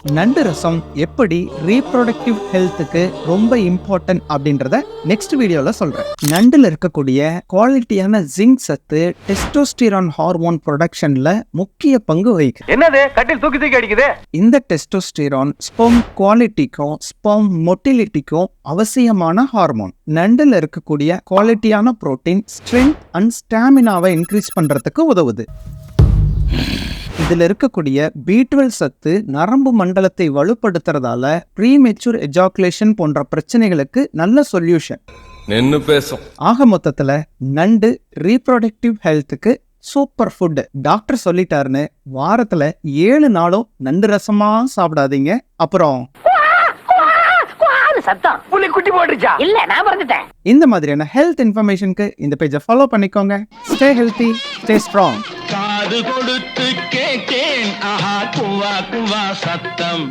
நண்டு ரசம் எப்படி ரீப்ரொடக்டிவ் ஹெல்த்துக்கு ரொம்ப இம்பார்ட்டன்ட் அப்படின்றத நெக்ஸ்ட் வீடியோல சொல்றேன். நண்டுல இருக்கக்கூடிய குவாலிட்டியான ஜிங்க் சத்து டெஸ்டோஸ்டிரான் ஹார்மோன் ப்ரொடக்ஷன்ல முக்கிய பங்கு வகிக்குது. என்னது கட்டில் தூக்கி தூக்கி அடிக்குது? இந்த டெஸ்டோஸ்டிரான் ஸ்பெர்ம் குவாலிட்டிக்கும் ஸ்பெர்ம் மொட்டிலிட்டிக்கும் அவசியமான ஹார்மோன். நண்டுல இருக்கக்கூடிய குவாலிட்டியான புரோட்டீன் ஸ்ட்ரென்த் அண்ட் ஸ்டாமினாவை இன்க்ரீஸ் பண்றதுக்கு உதவுது. இதுல இருக்கக்கூடிய B12 சத்து நரம்பு மண்டலத்தை வலுப்படுத்துறதால ப்ரீமெச்சூர் எஜாகுலேஷன் போன்ற பிரச்சனைகளுக்கு நல்ல சொல்யூஷன். ஆக மொத்தத்துல நண்டு ரீப்ரொடக்டிவ் ஹெல்த்துக்கு சூப்பர் ஃபுட். டாக்டர் சொல்லிட்டாருன்னு வாரத்துல 7 நாளும் நண்டு ரசமா சாப்பிடாதீங்க. அப்புறம் சத்தம் புலி குட்டி போட்டுச்சா? இல்ல நான் பறந்துட்டேன். இந்த மாதிரியான ஹெல்த் இன்ஃபர்மேஷனுக்கு இந்த பேஜை ஃபாலோ பண்ணிக்கோங்க. Stay healthy, stay strong. காது கொடுத்து கேட்டேன், ஆஹா குவா குவா சத்தம்.